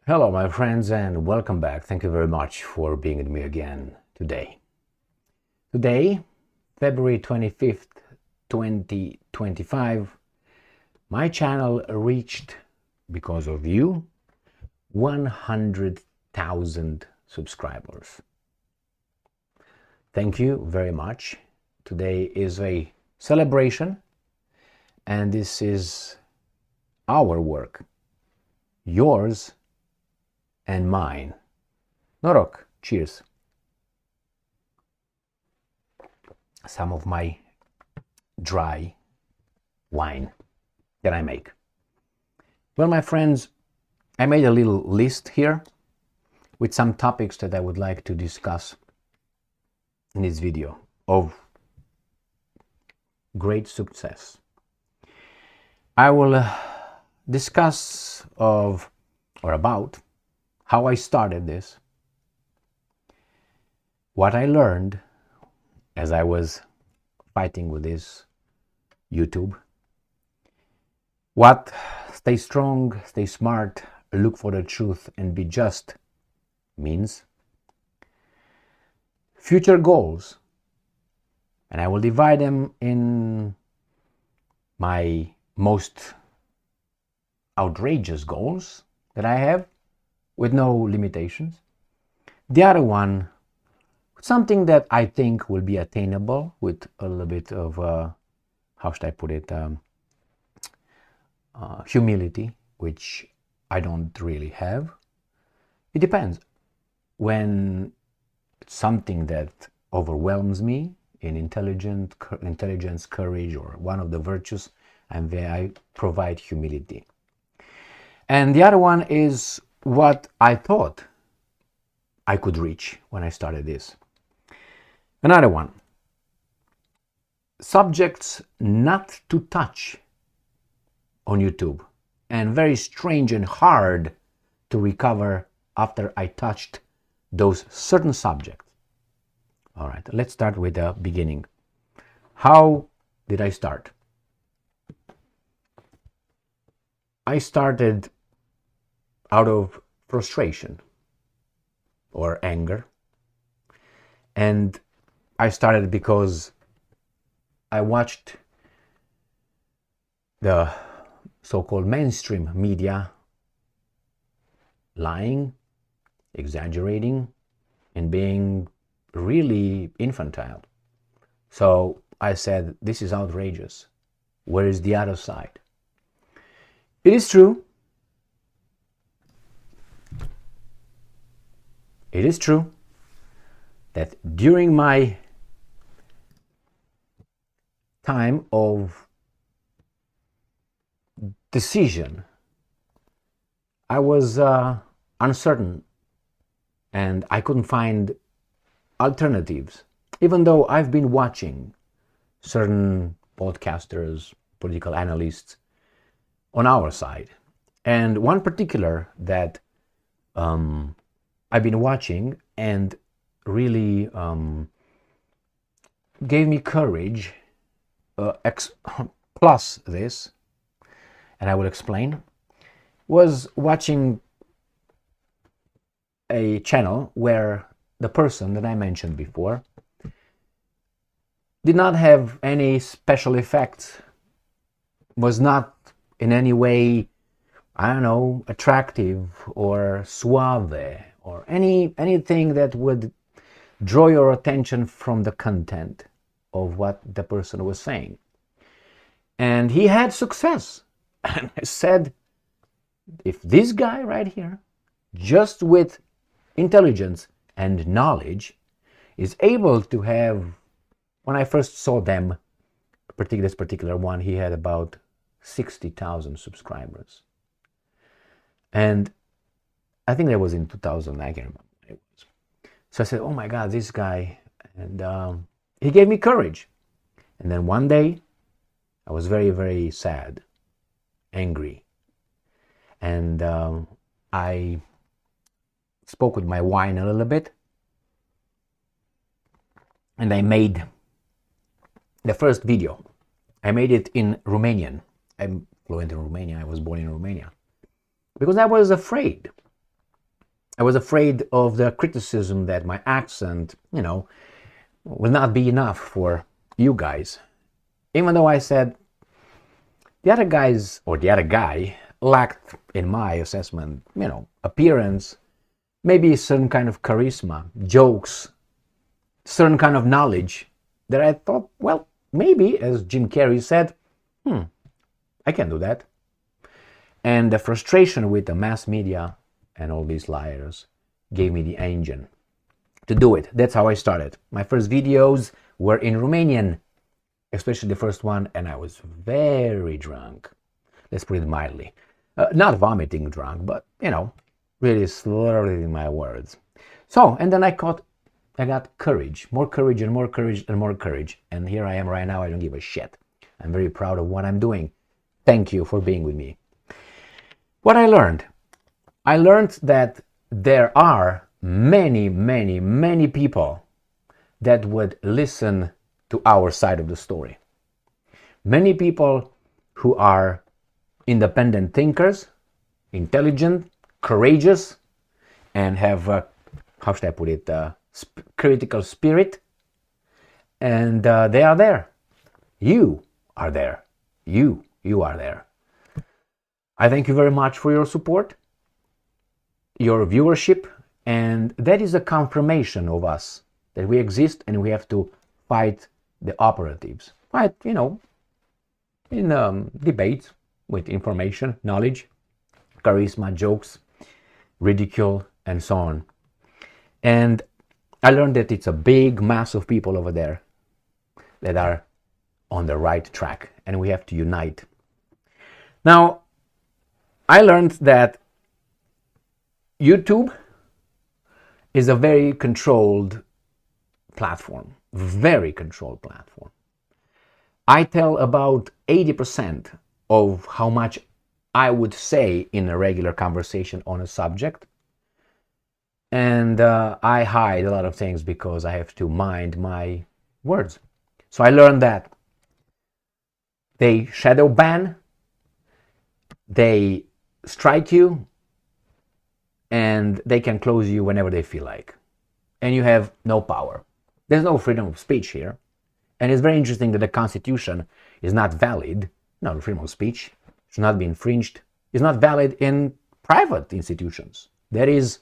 Hello, my friends, and welcome back. Thank you very much for being with me again today. Today, February 25th, 2025, my channel reached, because of you, 100,000 subscribers. Thank you very much. Today is a celebration, and this is our work, yours and mine. Norok, cheers. Some of my dry wine that I make. Well, my friends, I made a little list here with some topics that I would like to discuss in this video of great success. I will discuss about how I started this, what I learned as I was fighting with this YouTube, what stay strong, stay smart, look for the truth and be just means, future goals, and I will divide them in my most outrageous goals that I have with no limitations. The other one, something that I think will be attainable with a little bit of, how should I put it, humility, which I don't really have. It depends. When it's something that overwhelms me in intelligence, courage, or one of the virtues, I provide humility. And the other one is what I thought I could reach when I started this. Another one, subjects not to touch on YouTube, and very strange and hard to recover after I touched those certain subjects. All right, let's start with the beginning. How did I start? I started out of frustration or anger, and I started because I watched the so-called mainstream media lying, exaggerating, and being really infantile. So I said, this is outrageous. Where is the other side? It is true. It is true that during my time of decision, I was uncertain and I couldn't find alternatives, even though I've been watching certain podcasters, political analysts on our side. And one particular that I've been watching and really gave me courage, plus this, and I will explain, was watching a channel where the person that I mentioned before did not have any special effects, was not in any way, I don't know, attractive or suave, or anything that would draw your attention from the content of what the person was saying. And he had success. And I said, if this guy right here, just with intelligence and knowledge, is able to have, when I first saw them, this particular one, he had about 60,000 subscribers. And I think that was in 2000, I can't remember. It was. So I said, oh my God, this guy. And he gave me courage. And then one day, I was very, very sad, angry. And I spoke with my wine a little bit. And I made the first video. I made it in Romanian. I'm fluent in Romania. I was born in Romania. Because I was afraid. I was afraid of the criticism that my accent, will not be enough for you guys. Even though I said the other guys, or the other guy, lacked, in my assessment, appearance, maybe a certain kind of charisma, jokes, certain kind of knowledge, that I thought, well, maybe, as Jim Carrey said, I can do that. And the frustration with the mass media and all these liars gave me the engine to do it. That's how I started. My first videos were in Romanian, especially the first one, and I was very drunk. Let's put it mildly. Not vomiting drunk, but, really slurring my words. So, and then I got courage, more courage and more courage and more courage. And here I am right now. I don't give a shit. I'm very proud of what I'm doing. Thank you for being with me. What I learned that there are many, many, many people that would listen to our side of the story. Many people who are independent thinkers, intelligent, courageous, and have, how should I put it, critical spirit. And they are there. You are there. You are there. I thank you very much for your support, your viewership, and that is a confirmation of us, that we exist and we have to fight the operatives. Fight, in debates with information, knowledge, charisma, jokes, ridicule, and so on. And I learned that it's a big mass of people over there that are on the right track, and we have to unite. Now, I learned that YouTube is a very controlled platform, very controlled platform. I tell about 80% of how much I would say in a regular conversation on a subject. And I hide a lot of things because I have to mind my words. So I learned that they shadow ban, they strike you, and they can close you whenever they feel like. And you have no power. There's no freedom of speech here. And it's very interesting that the Constitution is not valid. No, the freedom of speech should not be infringed. It's not valid in private institutions. That is,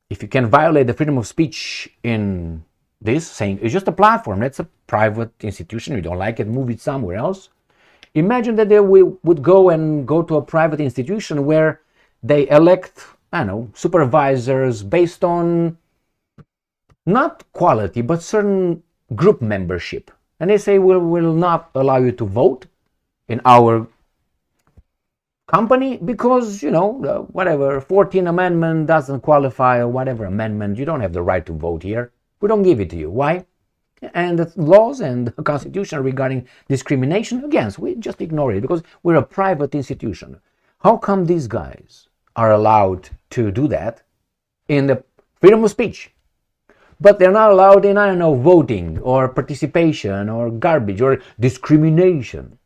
if you can violate the freedom of speech in this, saying it's just a platform, that's a private institution, you don't like it, move it somewhere else. Imagine that they would go to a private institution where they elect, supervisors based on not quality, but certain group membership. And they say, we will not allow you to vote in our company because, whatever, 14th Amendment doesn't qualify, or whatever amendment, you don't have the right to vote here. We don't give it to you. Why? And the laws and the Constitution regarding discrimination, again, we just ignore it because we're a private institution. How come these guys are allowed to do that in the freedom of speech? But they're not allowed in, voting or participation or garbage or discrimination.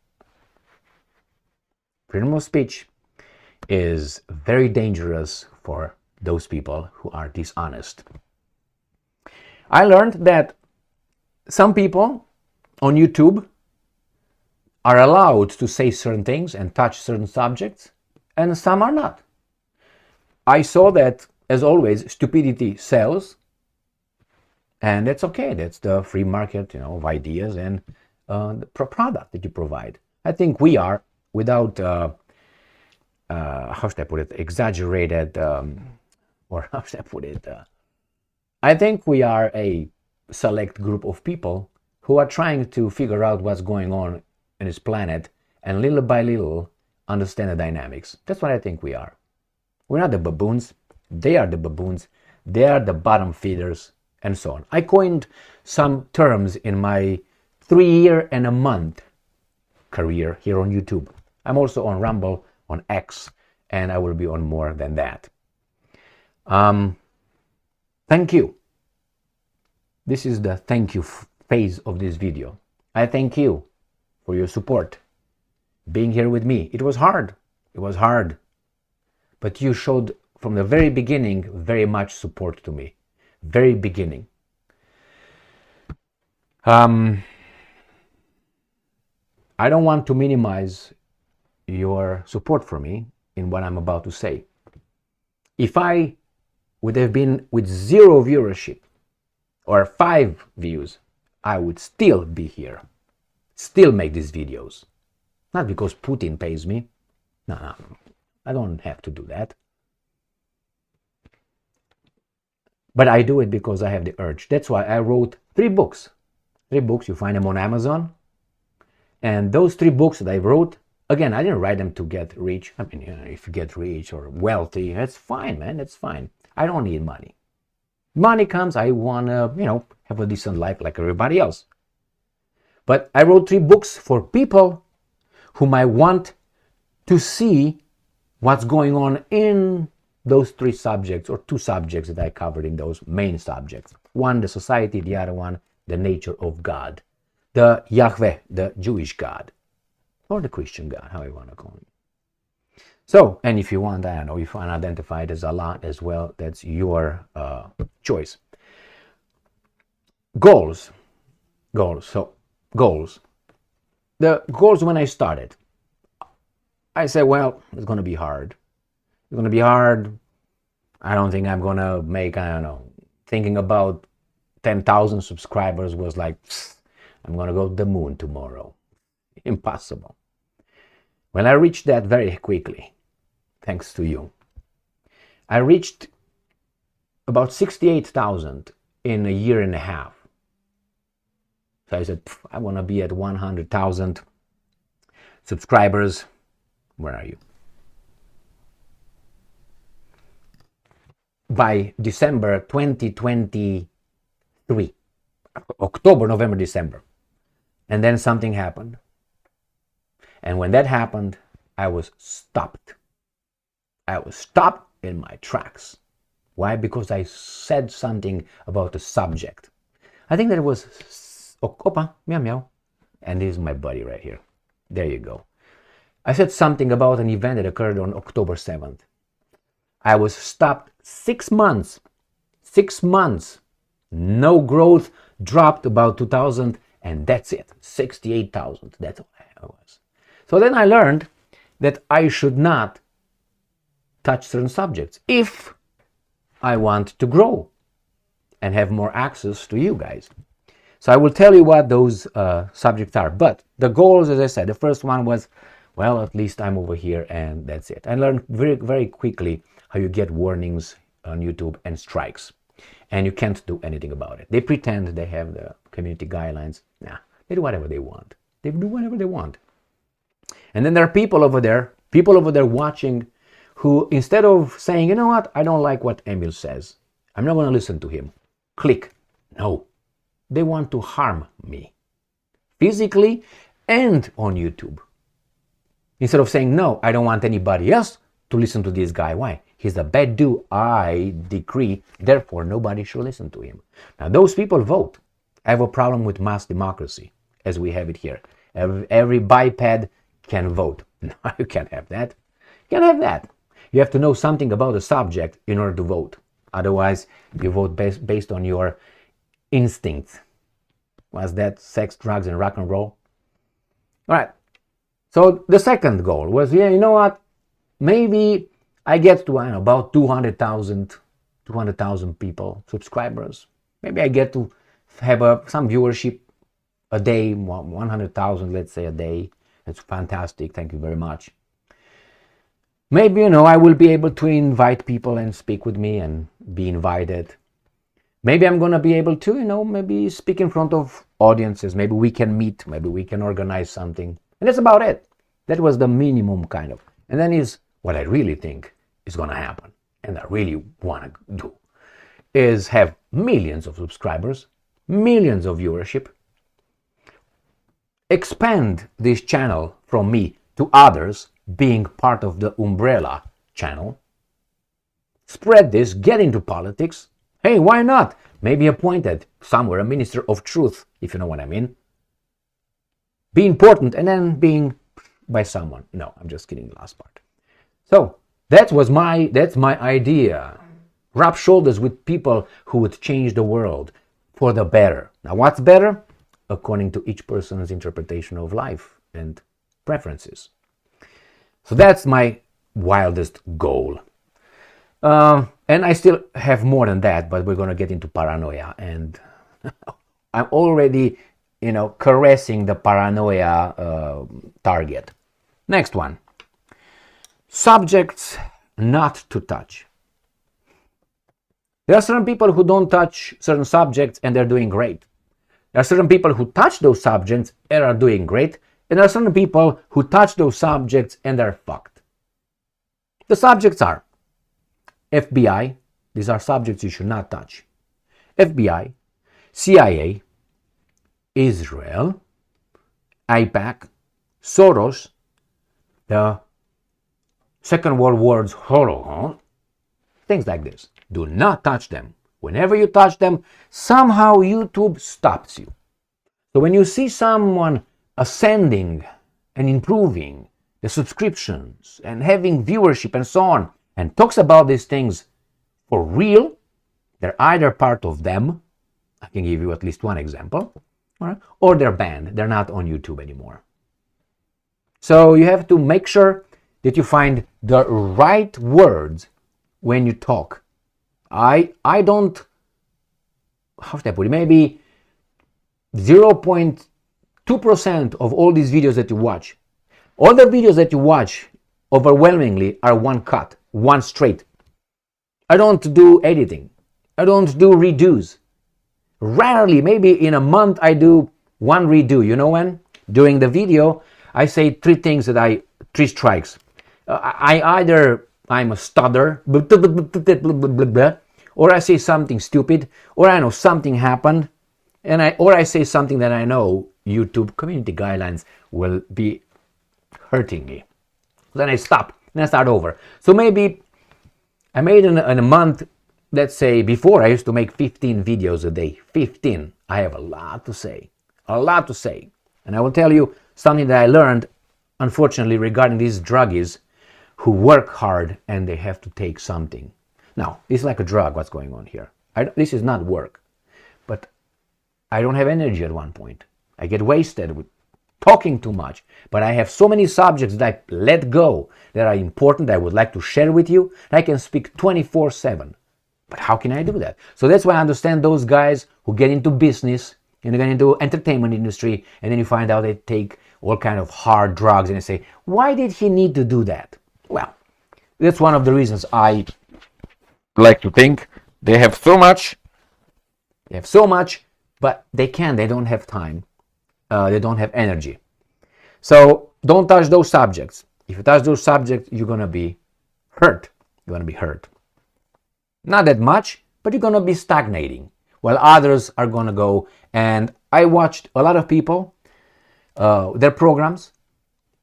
Freedom of speech is very dangerous for those people who are dishonest. I learned that some people on YouTube are allowed to say certain things and touch certain subjects, and some are not. I saw that, as always, stupidity sells, and that's okay. That's the free market, of ideas and the product that you provide. I think we are, without, how should I put it, exaggerated, or how should I put it, I think we are a select group of people who are trying to figure out what's going on in this planet and little by little understand the dynamics. That's what I think we are. We're not the baboons. They are the baboons. They are the bottom feeders, and so on. I coined some terms in my 3-year and a month career here on YouTube. I'm also on Rumble, on X, and I will be on more than that. Thank you. This is the thank you phase of this video. I thank you for your support, being here with me. It was hard. But you showed from the very beginning, very much support to me. Very beginning. I don't want to minimize your support for me in what I'm about to say. If I would have been with 0 viewership or 5 views, I would still be here, still make these videos. Not because Putin pays me. No, I don't have to do that. But I do it because I have the urge. That's why I wrote 3 books. 3 books, you find them on Amazon. And those 3 books that I wrote, again, I didn't write them to get rich. I mean, if you get rich or wealthy, that's fine, man, that's fine. I don't need money. Money comes, I want to, have a decent life like everybody else. But I wrote 3 books for people whom I want to see what's going on in those 3 subjects, or 2 subjects that I covered in those main subjects. One, the society, the other one, the nature of God. The Yahweh, the Jewish God, or the Christian God, how you want to call him. So, and if you want, I don't know, if you want to identify it as Allah as well, that's your choice. Goals. The goals when I started, I said, well, it's going to be hard. It's going to be hard. I don't think I'm going to make, thinking about 10,000 subscribers was like, I'm going to go to the moon tomorrow. Impossible. When I reached that very quickly, thanks to you, I reached about 68,000 in a year and a half. So I said, I want to be at 100,000 subscribers. Where are you? By December 2023, October, November, December. And then something happened. And when that happened, I was stopped. I was stopped in my tracks. Why? Because I said something about the subject. I think that it was Opa, meow meow. And this is my buddy right here. There you go. I said something about an event that occurred on October 7th. I was stopped 6 months. 6 months. No growth, dropped about 2,000, and that's it. 68,000. That's all I was. So then I learned that I should not touch certain subjects if I want to grow and have more access to you guys. So I will tell you what those subjects are. But the goals, as I said, the first one was, well, at least I'm over here and that's it. I learned very, very quickly how you get warnings on YouTube and strikes. And you can't do anything about it. They pretend they have the community guidelines. Nah, they do whatever they want. They do whatever they want. And then there are people over there watching who, instead of saying, you know what, I don't like what Emil says, I'm not going to listen to him, click. No, they want to harm me, physically and on YouTube. Instead of saying, no, I don't want anybody else to listen to this guy. Why? He's a bad dude. I decree, therefore nobody should listen to him. Now those people vote. I have a problem with mass democracy as we have it here. Every biped can vote. No, you can't have that. You can't have that. You have to know something about the subject in order to vote. Otherwise, you vote based on your instincts. Was that sex, drugs, and rock and roll? All right. So the second goal was, yeah, you know what? Maybe I get to about 200,000 people, subscribers. Maybe I get to have some viewership a day, 100,000, let's say, a day. That's fantastic. Thank you very much. Maybe, I will be able to invite people and speak with me and be invited. Maybe I'm going to be able to, maybe speak in front of audiences. Maybe we can meet. Maybe we can organize something. And that's about it. That was the minimum kind of. And then is what I really think is going to happen, and I really want to do, is have millions of subscribers, millions of viewership, expand this channel from me to others, being part of the umbrella channel, spread this, get into politics. Hey, why not? Maybe appointed somewhere a minister of truth, if you know what I mean. Be important and then being by someone. No, I'm just kidding, the last part. So That's my idea. Rub shoulders with people who would change the world for the better. Now, what's better? According to each person's interpretation of life and preferences. So that's my wildest goal. And I still have more than that, but we're going to get into paranoia. And I'm already, caressing the paranoia target. Next one. Subjects not to touch. There are certain people who don't touch certain subjects and they're doing great. There are certain people who touch those subjects and are doing great. And there are certain people who touch those subjects and they're fucked. The subjects are FBI. These are subjects you should not touch. FBI, CIA, Israel, AIPAC, Soros, the Second World War's Holocaust, things like this. Do not touch them. Whenever you touch them, somehow YouTube stops you. So when you see someone ascending and improving the subscriptions and having viewership and so on, and talks about these things for real, they're either part of them, I can give you at least one example, or they're banned. They're not on YouTube anymore. So you have to make sure that you find the right words when you talk. I don't, how should I put it, maybe 0.2% of all these videos that you watch. All the videos that you watch overwhelmingly are one cut, one straight. I don't do editing. I don't do redos. Rarely, maybe in a month, I do one redo. You know when? During the video, I say three strikes. I'm a stutter, or I say something stupid, or I know something happened, or I say something that I know YouTube community guidelines will be hurting me. Then I stop, and I start over. So maybe I made in a month, let's say before I used to make 15 videos a day. 15. I have a lot to say. And I will tell you something that I learned, unfortunately, regarding these druggies who work hard and they have to take something. Now, it's like a drug, what's going on here. This is not work. But I don't have energy at one point. I get wasted with talking too much. But I have so many subjects that I let go that are important that I would like to share with you. I can speak 24/7. But how can I do that? So that's why I understand those guys who get into business and get into entertainment industry, and then you find out they take all kind of hard drugs, and they say, why did he need to do that? Well, that's one of the reasons I like to think they have so much, but they don't have time, they don't have energy. So don't touch those subjects. If you touch those subjects, you're going to be hurt. Not that much, but you're going to be stagnating while others are going to go. And I watched a lot of people, their programs,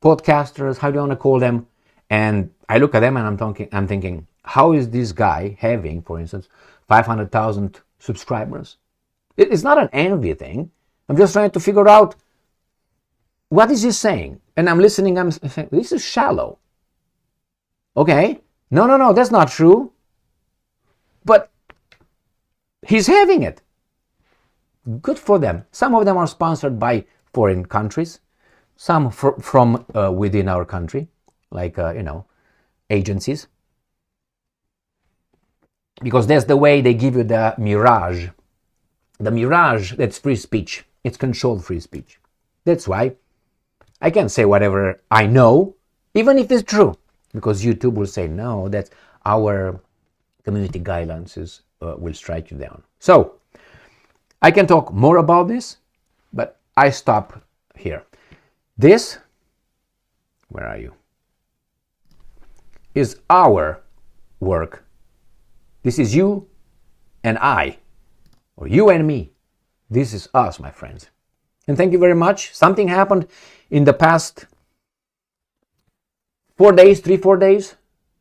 podcasters, how do you want to call them? And I look at them and I'm thinking, how is this guy having, for instance, 500,000 subscribers? It's not an envy thing. I'm just trying to figure out what is he saying. And I'm listening, I'm saying, this is shallow. Okay, no, that's not true. But he's having it. Good for them. Some of them are sponsored by foreign countries, some from within our country, like, agencies. Because that's the way they give you the mirage. The mirage, that's free speech. It's controlled free speech. That's why I can say whatever I know, even if it's true. Because YouTube will say, no, that's our community guidelines will strike you down. So, I can talk more about this, but I stop here. This, where are you? Is our work. This is you and I, or you and me. This is us, my friends. And thank you very much. Something happened in the past 4 days, 3-4 days.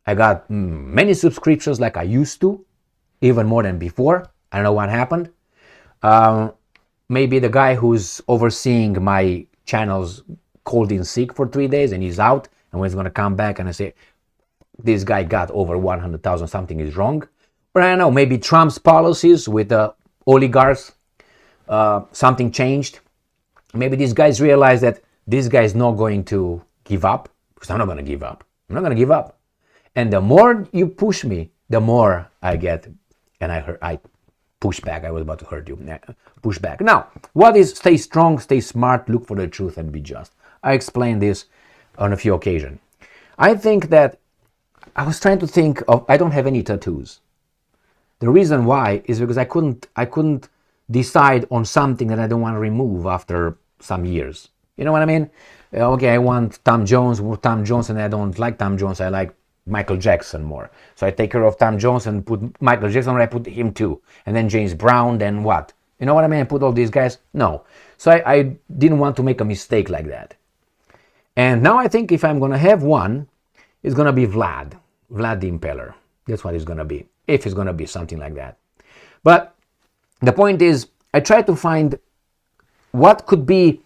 I got many subscriptions like I used to, even more than before. I don't know what happened. Maybe the guy who's overseeing my channels called in sick for 3 days and he's out, and when he's going to come back and I say, this guy got over 100,000, something is wrong. Or I don't know, maybe Trump's policies with the oligarchs, something changed. Maybe these guys realize that this guy is not going to give up, because I'm not going to give up. I'm not going to give up. And the more you push me, the more I get, and I push back. I was about to hurt you. Push back. Now, what is stay strong, stay smart, look for the truth, and be just? I explained this on a few occasions. I think that I was trying to think of, I don't have any tattoos. The reason why is because I couldn't decide on something that I don't want to remove after some years. You know what I mean? Okay, I want Tom Jones, and I don't like Tom Jones. I like Michael Jackson more. So I take care of Tom Jones and put Michael Jackson, or I put him too. And then James Brown, then what? You know what I mean? I put all these guys? No. So I didn't want to make a mistake like that. And now I think if I'm going to have one, it's going to be Vlad the Impaler. That's what it's going to be, if it's going to be something like that. But the point is, I try to find what could be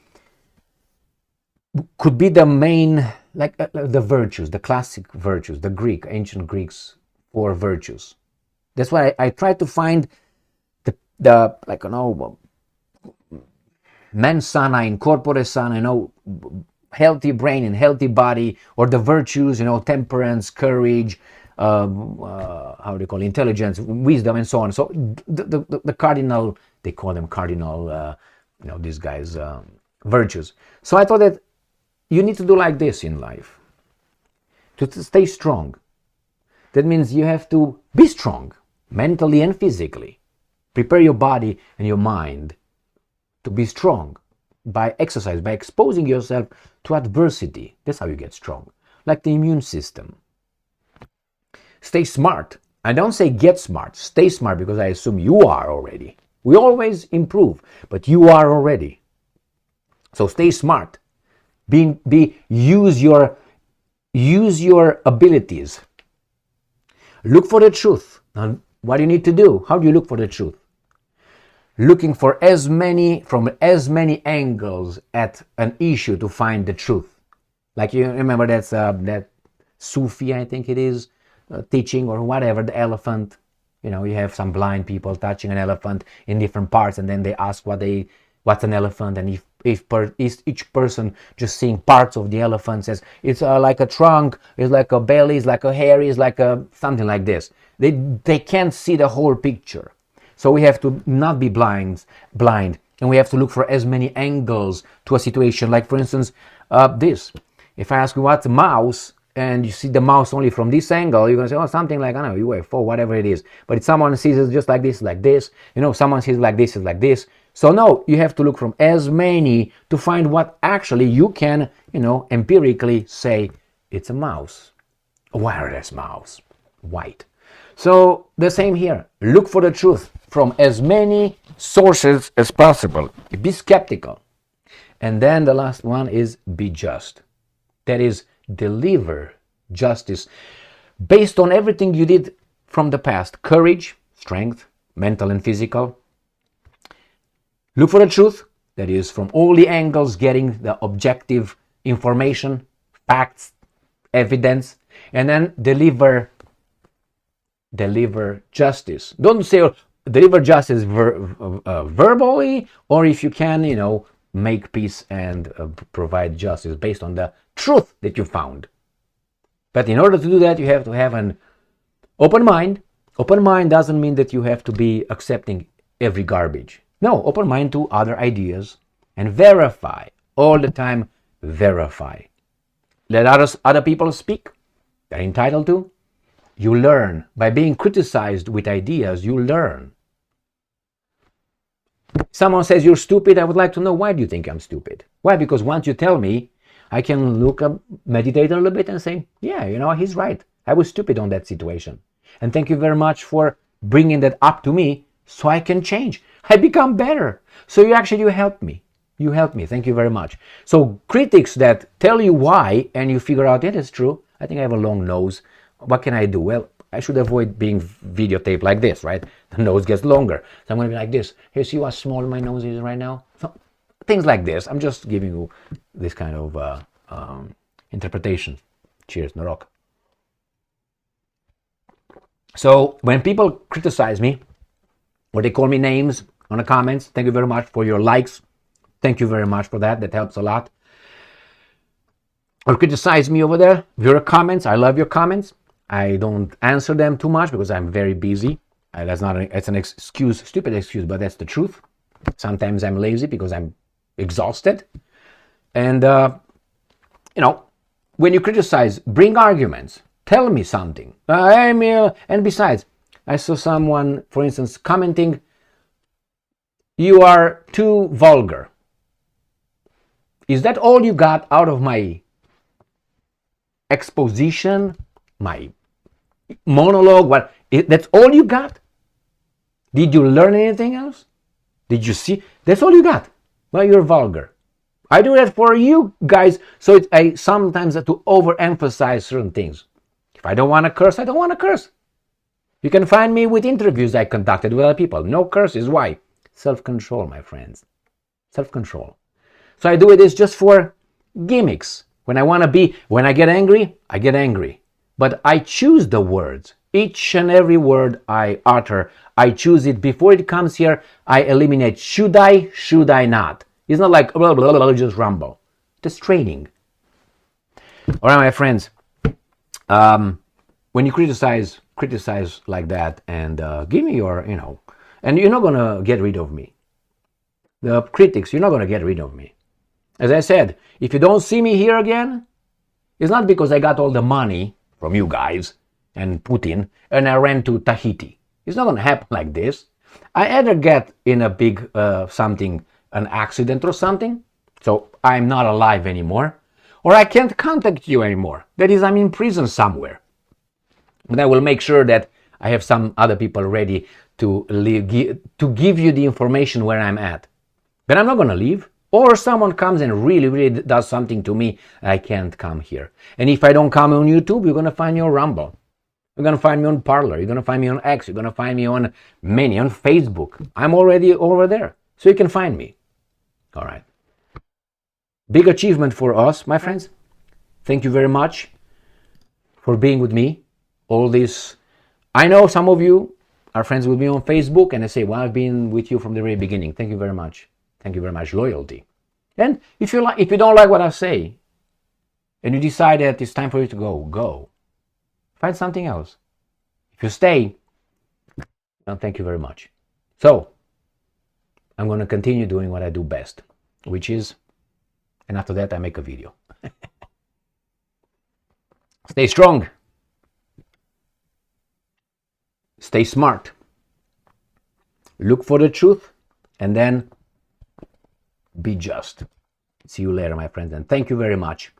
the main, like the virtues, the classic virtues, the ancient Greeks for virtues. That's why I try to find the like, you know, mens sana in corpore sana, you know, healthy brain and healthy body, or the virtues, you know, temperance, courage, how do you call it, intelligence, wisdom, and so on. So the cardinal, they call them cardinal, you know, these guys, virtues. So I thought that you need to do like this in life to stay strong. That means you have to be strong, mentally and physically. Prepare your body and your mind to be strong by exercise, by exposing yourself to adversity. That's how you get strong. Like the immune system. Stay smart. I don't say get smart. Stay smart, because I assume you are already. We always improve, but you are already. So stay smart. Use your abilities. Look for the truth. Now, what do you need to do? How do you look for the truth? Looking for from as many angles at an issue to find the truth. Like, you remember that Sufi, I think it is, teaching, or whatever, the elephant. You know, you have some blind people touching an elephant in different parts, and then they ask what's an elephant, and if each person just seeing parts of the elephant says it's like a trunk, it's like a belly, it's like a hair, it's like a something like this. They can't see the whole picture. So we have to not be blind, and we have to look for as many angles to a situation. Like, for instance, this. If I ask you what's a mouse, and you see the mouse only from this angle, you're going to say, oh, something like, I don't know, UFO, whatever it is. But if someone sees it just like this, you know, someone sees it like this, is like this. So no, you have to look from as many to find what actually you can, you know, empirically say it's a mouse. A wireless mouse. White. So the same here. Look for the truth from as many sources as possible. Be skeptical. And then the last one is be just. That is, deliver justice based on everything you did from the past. Courage, strength, mental and physical. Look for the truth. That is, from all the angles, getting the objective information, facts, evidence, and then deliver justice. Don't say deliver justice verbally, or if you can, you know, make peace and provide justice based on the truth that you found. But in order to do that, you have to have an open mind. Open mind doesn't mean that you have to be accepting every garbage. No, open mind to other ideas, and verify all the time. Verify. Let other people speak. They're entitled to. You learn. By being criticized with ideas, you learn. Someone says you're stupid, I would like to know, why do you think I'm stupid? Why? Because once you tell me, I can look up, meditate a little bit and say, yeah, you know, he's right. I was stupid on that situation. And thank you very much for bringing that up to me so I can change. I become better. So you helped me. You helped me. Thank you very much. So critics that tell you why and you figure out, yeah, that's true. I think I have a long nose. What can I do? Well, I should avoid being videotaped like this, right? The nose gets longer. So I'm going to be like this. Here, see how small my nose is right now? So, things like this. I'm just giving you this kind of interpretation. Cheers, Narok. So when people criticize me or they call me names on the comments, thank you very much for your likes. Thank you very much for that. That helps a lot. Or criticize me over there, your comments. I love your comments. I don't answer them too much because I'm very busy. It's an excuse, stupid excuse, but that's the truth. Sometimes I'm lazy because I'm exhausted. And, when you criticize, bring arguments. Tell me something. And besides, I saw someone, for instance, commenting, you are too vulgar. Is that all you got out of my exposition, my monologue? That's all you got? Did you learn anything else? Did you see? That's all you got. Well, you're vulgar. I do that for you guys, so I sometimes have to overemphasize certain things. If I don't want to curse, I don't want to curse. You can find me with interviews I conducted with other people. No curses. Why? Self-control, my friends. Self-control. So I do it just for gimmicks. When I get angry, I get angry. But I choose the words. Each and every word I utter, I choose it. Before it comes here, I eliminate. Should I not? It's not like blah, blah, blah, blah, just rumble. Just training. All right, my friends. When you criticize like that, and give me your, and you're not going to get rid of me. The critics, you're not going to get rid of me. As I said, if you don't see me here again, it's not because I got all the money from you guys and Putin and I ran to Tahiti. It's not going to happen like this. I either get in a big something, an accident or something, so I'm not alive anymore, or I can't contact you anymore. That is, I'm in prison somewhere. And I will make sure that I have some other people ready to give you the information where I'm at. But I'm not going to leave. Or someone comes and really, really does something to me, I can't come here. And if I don't come on YouTube, you're going to find me on Rumble. You're going to find me on Parler. You're going to find me on X. You're going to find me on on Facebook. I'm already over there. So you can find me. All right. Big achievement for us, my friends. Thank you very much for being with me. All this. I know some of you are friends with me on Facebook and they say, well, I've been with you from the very beginning. Thank you very much. Thank you very much. Loyalty. And if you don't like what I say, and you decide that it's time for you to go. Find something else. If you stay, well, thank you very much. So, I'm going to continue doing what I do best, which is, and after that I make a video. Stay strong. Stay smart. Look for the truth, and then be just. See you later, my friends, and thank you very much.